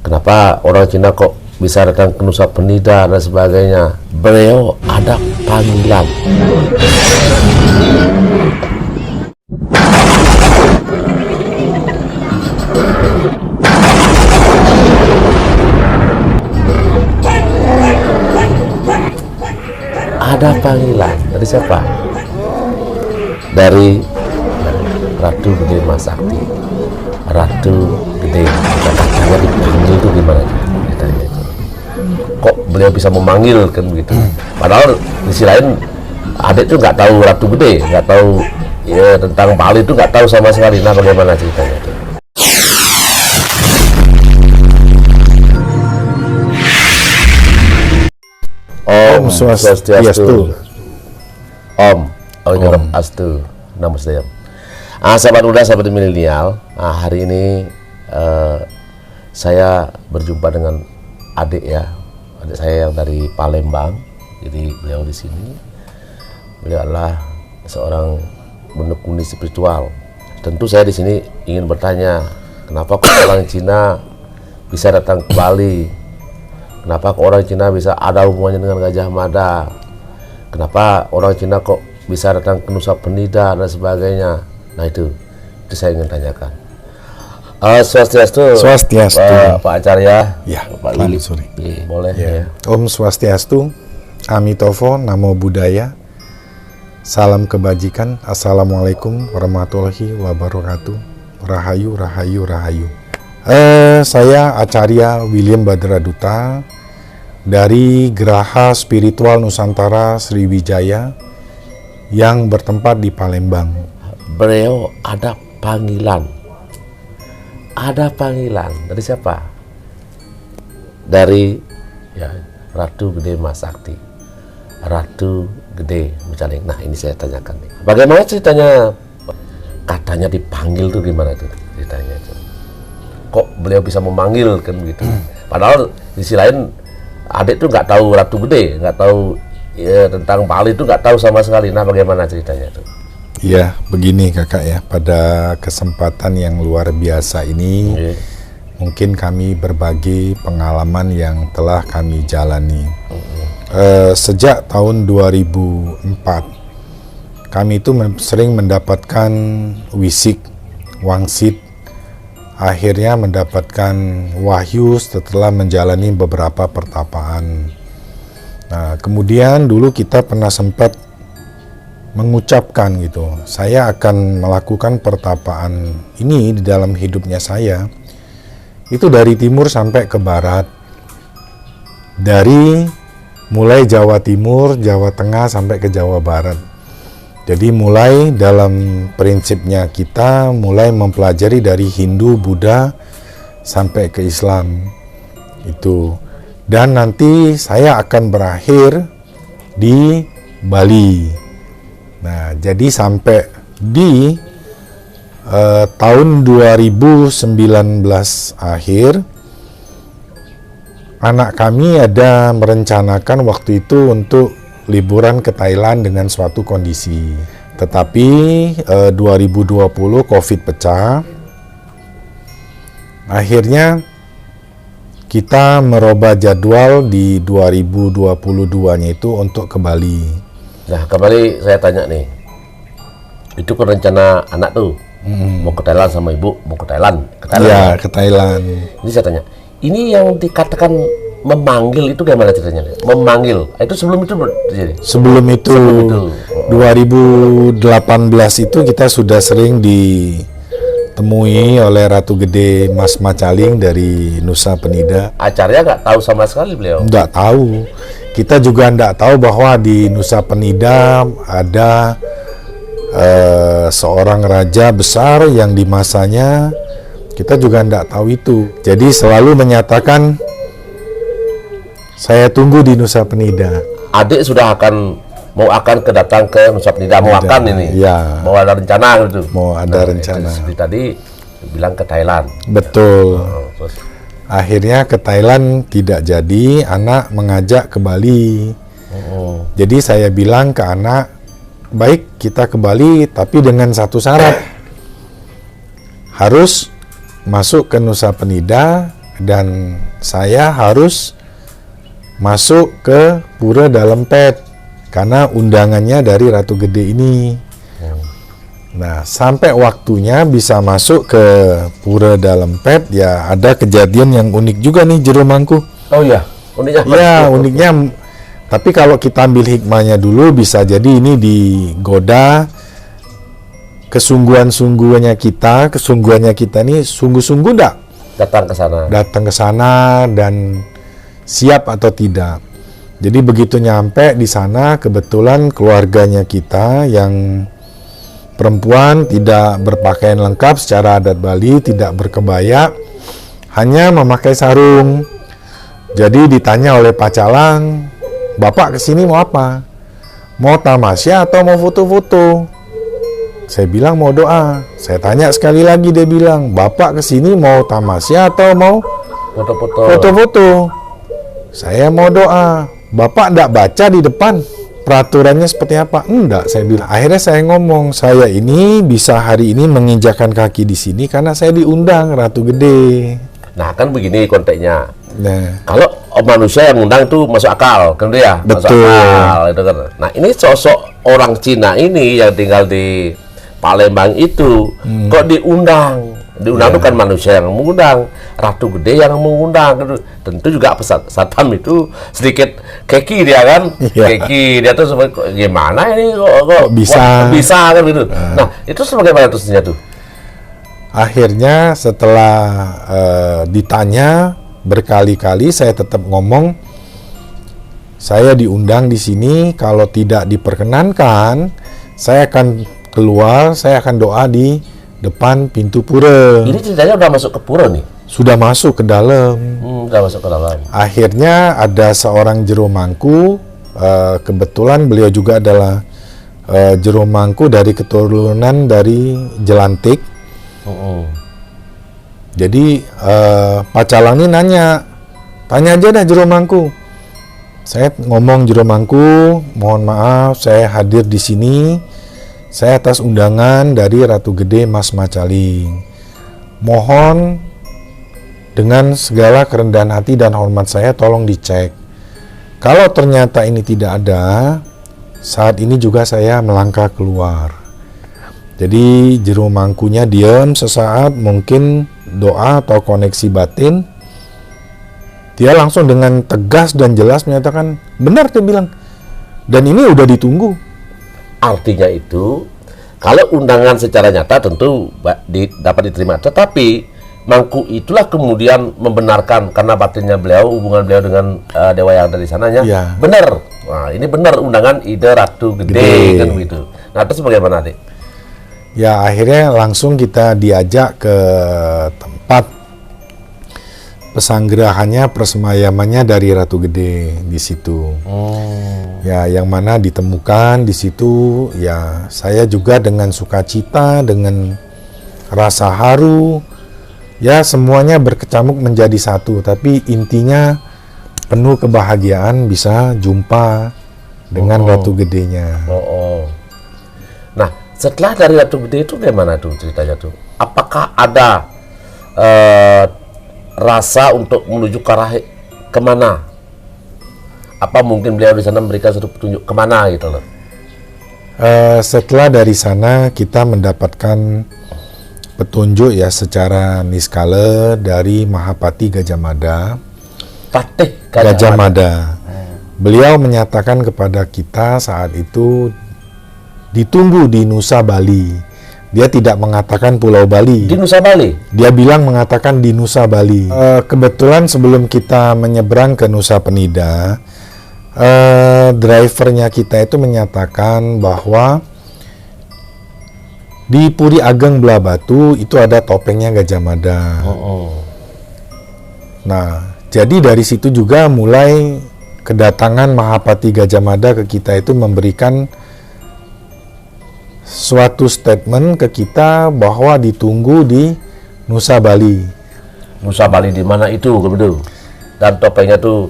Kenapa orang Cina kok bisa datang ke Nusa Penida dan sebagainya? Beliau ada panggilan. Ada panggilan dari siapa? Dari Ratu Gede Mas Sakti. Ratu Gede, katanya dipanggil tuh gimana ceritanya itu? Kok beliau bisa memanggil kan begitu? Padahal di sisi lain adik tuh nggak tahu Ratu Gede, nggak tahu ya tentang Bali itu nggak tahu sama sekali. Nah, bagaimana ceritanya itu? Om Swastiastu. Om Astu. Namaste. Sahabat muda, sahabat milenial. Hari ini saya berjumpa dengan adik saya yang dari Palembang. Jadi beliau di sini. Beliau adalah seorang menekuni spiritual. Tentu saya di sini ingin bertanya, kenapa kok orang Cina bisa datang ke Bali? Kenapa kok orang Cina bisa ada hubungannya dengan Gajah Mada? Kenapa orang Cina kok bisa datang ke Nusa Penida dan sebagainya? Nah itu saya ingin tanyakan. Swastiastu. Pak Acarya. Ya, Pak Lili. Boleh ya. Om Swastiastu, Amitovo, Namo Buddhaya, salam kebajikan, Assalamualaikum warahmatullahi wabarakatuh. Rahayu, rahayu, rahayu. Saya Acarya William Badraduta dari Geraha Spiritual Nusantara Sriwijaya yang bertempat di Palembang. Beliau ada panggilan. Ada panggilan dari siapa? Dari Ratu Gede Mas Sakti. Ratu Gede Mecaling. Nah, ini saya tanyakan nih. Bagaimana ceritanya? Katanya dipanggil tuh gimana tuh ceritanya itu? Kok beliau bisa memanggil kan begitu? Padahal di sisi lain adik tuh nggak tahu Ratu Gede, nggak tahu tentang Bali itu nggak tahu sama sekali. Nah, bagaimana ceritanya tuh? Ya, begini kakak ya, pada kesempatan yang luar biasa ini mungkin kami berbagi pengalaman yang telah kami jalani. Sejak tahun 2004 kami itu sering mendapatkan wisik, wangsit, akhirnya mendapatkan wahyu setelah menjalani beberapa pertapaan. Nah, kemudian dulu kita pernah sempat mengucapkan gitu, saya akan melakukan pertapaan ini di dalam hidupnya saya, itu dari timur sampai ke barat, dari mulai Jawa Timur, Jawa Tengah sampai ke Jawa Barat. Jadi mulai dalam prinsipnya kita mulai mempelajari dari Hindu, Buddha sampai ke Islam itu, dan nanti saya akan berakhir di Bali. Nah, jadi sampai di tahun 2019 akhir, anak kami ada merencanakan waktu itu untuk liburan ke Thailand dengan suatu kondisi. Tetapi 2020 COVID pecah. Akhirnya kita merubah jadwal di 2022-nya itu untuk ke Bali. Nah, kembali saya tanya nih, itu kan rencana anak tuh mau ke Thailand sama ibu, mau ke Thailand. Ya, ke Thailand. Ini saya tanya, ini yang dikatakan memanggil itu gimana ceritanya? Memanggil, itu sebelum itu terjadi? Sebelum itu 2018 itu kita sudah sering ditemui oleh Ratu Gede Mas Macaling dari Nusa Penida. Acaranya nggak tahu sama sekali beliau? Nggak tahu. Kita juga nggak tahu bahwa di Nusa Penida ada seorang raja besar yang di masanya kita juga nggak tahu itu. Jadi selalu menyatakan saya tunggu di Nusa Penida. Adik sudah mau kedatang ke Nusa Penida, mau akan ini? Ya. Mau ada rencana gitu? Mau ada rencana. Seperti tadi bilang ke Thailand. Betul. Terus akhirnya ke Thailand tidak jadi, anak mengajak ke Bali. Jadi saya bilang ke anak, baik kita ke Bali tapi dengan satu syarat. Harus masuk ke Nusa Penida dan saya harus masuk ke Pura Dalempet karena undangannya dari Ratu Gede ini. Nah, sampai waktunya bisa masuk ke Pura Dalempet, ya ada kejadian yang unik juga nih Jero Mangku. Oh iya, uniknya. Ya, uniknya. Tapi kalau kita ambil hikmahnya dulu, bisa jadi ini digoda kesungguhannya kita ini sungguh-sungguh enggak Datang ke sana dan siap atau tidak. Jadi begitu nyampe di sana, kebetulan keluarganya kita yang perempuan tidak berpakaian lengkap secara adat Bali, tidak berkebaya, hanya memakai sarung. Jadi ditanya oleh Pak Calang, "Bapak kesini mau apa? Mau tamasya atau mau foto-foto?" Saya bilang mau doa. Saya tanya sekali lagi, dia bilang, "Bapak kesini mau tamasya atau mau foto-foto?" Saya mau doa. "Bapak enggak baca di depan peraturannya seperti apa?" "Enggak," saya bilang. Akhirnya saya ngomong, "Saya ini bisa hari ini menginjakan kaki di sini karena saya diundang Ratu Gede." Nah, kan begini konteksnya. Nah, Kalau manusia yang undang itu masuk akal, kan dia? Masuk Betul. akal, itu kan. Nah, ini sosok orang Cina ini yang tinggal di Palembang itu kok diundang? Diundang itu kan manusia yang mengundang, Ratu Gede yang mengundang. Tentu juga Satam itu sedikit keki dia kan, keki dia tuh gimana ini kok bisa kan gitu. Nah, itu sebagaimana terusnya tuh? akhirnya setelah ditanya berkali-kali, saya tetap ngomong, saya diundang di sini, kalau tidak diperkenankan, saya akan keluar, saya akan doa di depan pintu pura. Ini ceritanya udah masuk ke pura nih? Sudah masuk ke dalam. Udah masuk ke dalam. Akhirnya ada seorang Jero Mangku, kebetulan beliau juga adalah Jero Mangku dari keturunan dari Jelantik. Jadi Pak Calang ini tanya aja dah Jero Mangku. Saya ngomong, "Jero Mangku, mohon maaf saya hadir di sini. Saya atas undangan dari Ratu Gede Mas Macaling. Mohon dengan segala kerendahan hati dan hormat saya tolong dicek. Kalau ternyata ini tidak ada, saat ini juga saya melangkah keluar." Jadi Jero Mangkunya diam sesaat, mungkin doa atau koneksi batin. Dia langsung dengan tegas dan jelas menyatakan, "Benar," dia bilang. "Dan ini udah ditunggu." Artinya itu, kalau undangan secara nyata tentu dapat diterima. Tetapi Mangku itulah kemudian membenarkan karena batinnya beliau, hubungan beliau dengan dewa yang ada di sananya. Ya. Benar. Nah, ini benar undangan ide Ratu Gede. Kan begitu. Nah, terus bagaimana nanti? Ya, akhirnya langsung kita diajak ke tempat pesanggerahannya, persemayamannya dari Ratu Gede di situ. Ya, yang mana ditemukan di situ, ya saya juga dengan sukacita, dengan rasa haru, ya semuanya berkecamuk menjadi satu. Tapi intinya penuh kebahagiaan bisa jumpa dengan Ratu Gedenya. Nah, setelah dari Ratu Gede itu gimana tuh ceritanya tuh? Apakah ada rasa untuk menuju ke arah kemana? Apa mungkin beliau di sana memberikan satu petunjuk kemana gitu loh? Setelah dari sana kita mendapatkan petunjuk ya secara niskala dari Mahapati Gajah Mada. Patih Gajah Mada. Beliau menyatakan kepada kita saat itu ditunggu di Nusa Bali. Dia tidak mengatakan Pulau Bali. Di Nusa Bali? Dia bilang mengatakan di Nusa Bali. Kebetulan sebelum kita menyeberang ke Nusa Penida, drivernya kita itu menyatakan bahwa di Puri Ageng Belah Batu itu ada topengnya Gajah Mada. Nah, jadi dari situ juga mulai kedatangan Mahapati Gajah Mada ke kita itu memberikan suatu statement ke kita bahwa ditunggu di Nusa Bali. Nusa Bali di mana itu, begitu? Dan topengnya tuh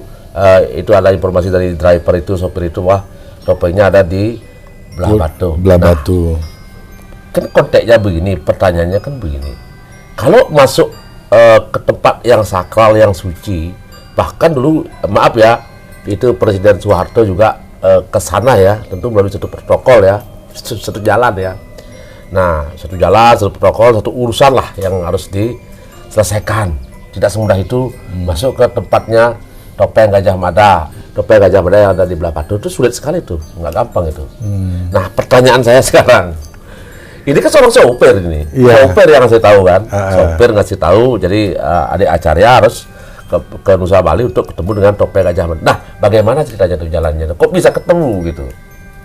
itu ada informasi dari driver itu, sopir itu, wah topengnya ada di Belah Batu. Belah Batu. Kan konteksnya begini, pertanyaannya kan begini. Kalau masuk ke tempat yang sakral, yang suci. Bahkan dulu, maaf ya, itu Presiden Soeharto juga ke sana ya, tentu melalui satu protokol ya, satu jalan ya. Nah, satu jalan, satu protokol, satu urusan lah yang harus diselesaikan. Tidak semudah itu masuk ke tempatnya Topeng Gajah Mada. Topeng Gajah Mada yang ada di belah Batu itu sulit sekali tuh, nggak gampang itu. Nah, pertanyaan saya sekarang, ini kan seorang sopir ini, sopir yang ngasih tahu kan, sopir ngasih tahu, jadi adik Acarya harus ke Nusa Bali untuk ketemu dengan Topeng Gajah Mada. Nah, bagaimana ceritanya tuh jalannya? Kok bisa ketemu gitu?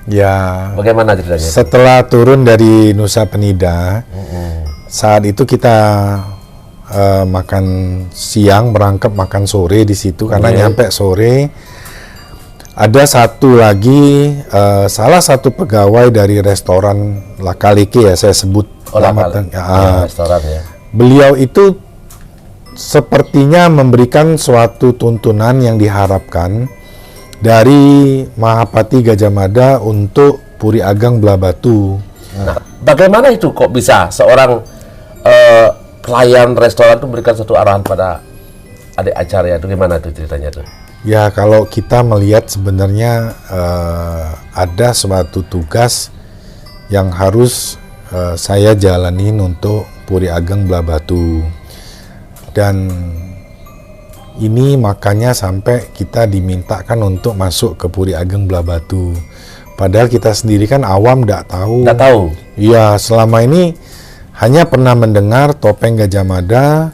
Ya. Bagaimana ceritanya? Setelah turun dari Nusa Penida, saat itu kita makan siang, berangkat makan sore di situ karena nyampe sore. Ada satu lagi salah satu pegawai dari restoran Lakalike ya, saya sebut restoran ya. Beliau itu sepertinya memberikan suatu tuntunan yang diharapkan dari Mahapati Gajah Mada untuk Puri Ageng Belah Batu. Nah, bagaimana itu kok bisa seorang pelayan restoran itu memberikan satu arahan pada adik Acarya itu, gimana tuh ceritanya tuh? Ya, kalau kita melihat sebenarnya ada suatu tugas yang harus saya jalanin untuk Puri Ageng Belah Batu. Dan ini makanya sampai kita dimintakan untuk masuk ke Puri Ageng Belah Batu. Padahal kita sendiri kan awam, nggak tahu. Nggak tahu? Iya, selama ini hanya pernah mendengar Topeng Gajah Mada.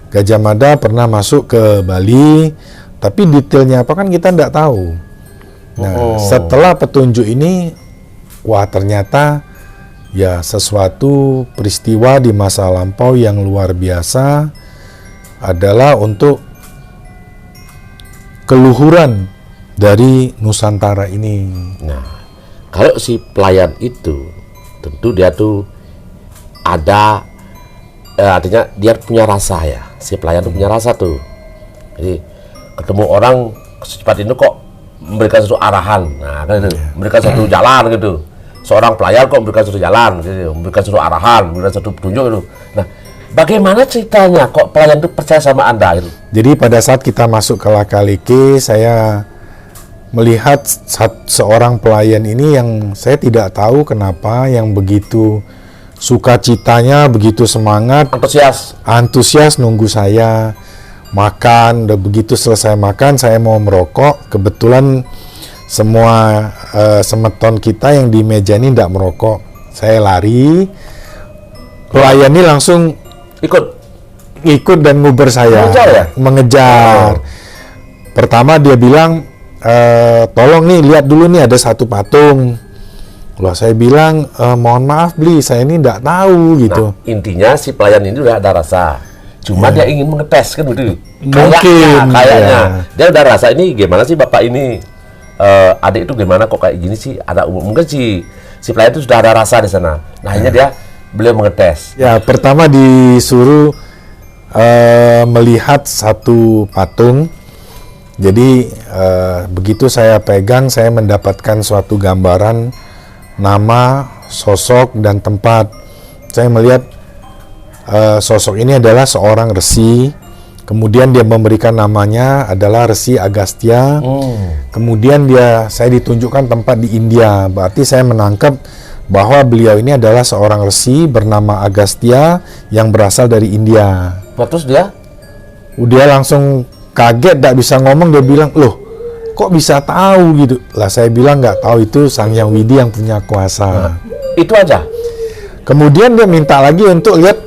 Gajah Mada pernah masuk ke Bali, tapi detailnya apa kan kita nggak tahu. Nah, setelah petunjuk ini, wah ternyata ya sesuatu peristiwa di masa lampau yang luar biasa adalah untuk keluhuran dari Nusantara ini. Nah, kalau si pelayan itu, tentu dia tuh ada, artinya dia punya rasa ya. Si pelayan tuh punya rasa tuh. Jadi ketemu orang secepat itu kok memberikan satu arahan, nah kan itu, memberikan satu jalan gitu. Seorang pelayan kok memberikan satu jalan, gitu, memberikan satu arahan, memberikan satu petunjuk gitu. Nah, bagaimana ceritanya kok pelayan itu percaya sama Anda itu? Jadi pada saat kita masuk ke Lakalike, saya melihat seorang pelayan ini yang saya tidak tahu kenapa yang begitu sukacitanya, begitu semangat, antusias nunggu saya makan. Udah begitu selesai makan, saya mau merokok. Kebetulan semua semeton kita yang di meja ini tidak merokok. Saya lari, pelayan ini langsung ikut dan nguber saya, mengejar. Pertama dia bilang, tolong nih lihat dulu nih ada satu patung. Loh, saya bilang, mohon maaf Bli, saya ini tidak tahu gitu. Nah, intinya si pelayan ini udah ada rasa, cuma dia ingin mengetes kan gitu. Mungkin kayaknya dia udah rasa, ini gimana sih bapak ini, adik itu gimana kok kayak gini sih, ada mungkin si pelayan itu sudah ada rasa di sana. Nah, akhirnya beliau mengetes. Ya, pertama disuruh melihat satu patung. Jadi begitu saya pegang, saya mendapatkan suatu gambaran nama, sosok, dan tempat. Saya melihat sosok ini adalah seorang resi. Kemudian dia memberikan namanya adalah Resi Agastya. Kemudian saya ditunjukkan tempat di India. Berarti saya menangkap bahwa beliau ini adalah seorang resi bernama Agastya yang berasal dari India. Terus dia langsung kaget, tidak bisa ngomong. Dia bilang, loh kok bisa tahu gitu? Lah saya bilang nggak tahu, itu Sang Hyang Widi yang punya kuasa. Itu aja. Kemudian dia minta lagi untuk lihat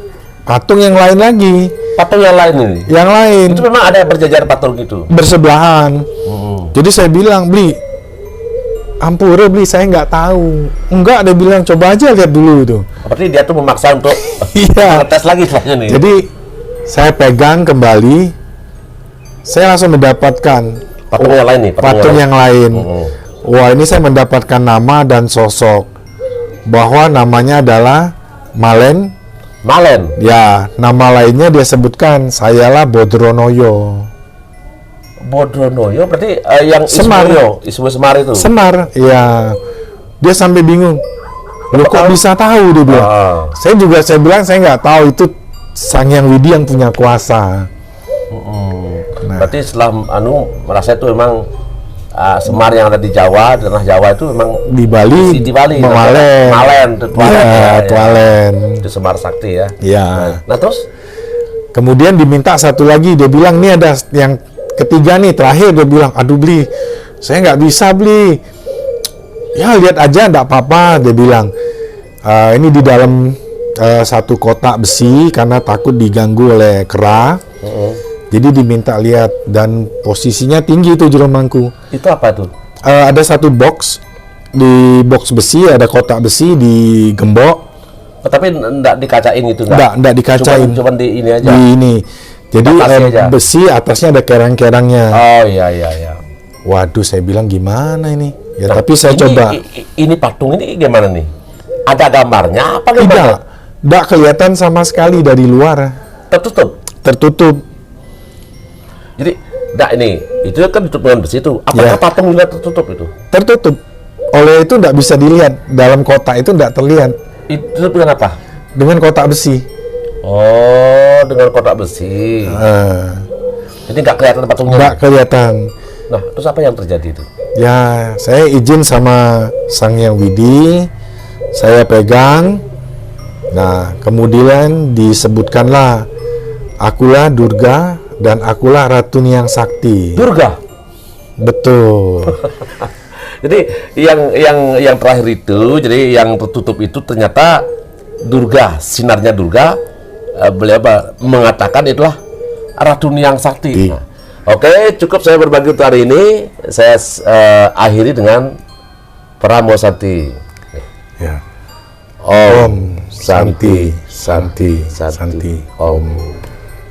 patung yang lain lagi. Patung yang lain ini? Yang lain. Itu memang ada berjajar patung gitu? Bersebelahan. Jadi saya bilang, Bli, ampura Bli, saya nggak tahu. Enggak, dia bilang coba aja lihat dulu itu. Berarti dia tuh memaksa untuk tes lagi nih. Jadi saya pegang kembali, saya langsung mendapatkan patung yang lain nih. Patung yang lain. Wah, ini saya mendapatkan nama dan sosok, bahwa namanya adalah Malen. Ya, nama lainnya dia sebutkan, sayalah Bodronoyo. Bodronoyo berarti yang Semar. Ismu Semar itu? Semar, ya. Dia sampai bingung. Lu kok bisa tahu, dia bilang. Saya bilang saya nggak tahu, itu Sang Hyang Widi yang punya kuasa. Nah, Berarti setelah merasa itu memang Semar yang ada di Jawa, tanah Jawa itu memang di Bali, Mawalen. Malen, Tualen. Itu Semar Sakti ya. Ya. Nah terus Kemudian diminta satu lagi, dia bilang ini ada yang ketiga nih, terakhir. Dia bilang, aduh Bli, saya nggak bisa Bli. Ya lihat aja, nggak apa-apa. Dia bilang, ini di dalam satu kotak besi karena takut diganggu oleh kera. Jadi diminta lihat, dan posisinya tinggi itu jeromangku. itu apa tuh? Ada satu box, di box besi ada kotak besi digembok. Tapi enggak dikacain gitu, Enggak dikacain. Cuman di ini aja. Di ini. Jadi Aja. besi atasnya ada kerang-kerangnya. Oh iya. Waduh, saya bilang gimana ini? Ya Nah, tapi saya coba. Ini patung ini gimana nih? Ada gambarnya apa Tidak, gimana? tidak kelihatan sama sekali dari luar. Tertutup. Tertutup. Jadi, ini itu kan tutup dengan besi itu. Apakah Ya. patung juga tertutup itu? Tertutup. Oleh itu tidak bisa dilihat. Dalam kotak itu tidak terlihat. Itu dengan apa? Dengan kotak besi. Oh, dengan kotak besi. Jadi nggak kelihatan patungnya. Tidak kelihatan. Nah, terus apa yang terjadi itu? Ya, saya izin sama Sang Hyang Widi, saya pegang. Nah, kemudian disebutkanlah, akulah Durga dan akulah Ratu Hyang Sakti. Durga. Betul. Jadi yang terakhir itu, jadi yang tertutup itu ternyata Durga, sinarnya Durga. Beliau mengatakan itulah Ratu Hyang Sakti. Nah, oke, cukup saya berbagi untuk hari ini. Saya akhiri dengan Pramu Santi. Ya. Om Santi, Santi, Santi, Om.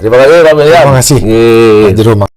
Terima kasih Pak William. Terima kasih. Nggih. Pak Jero.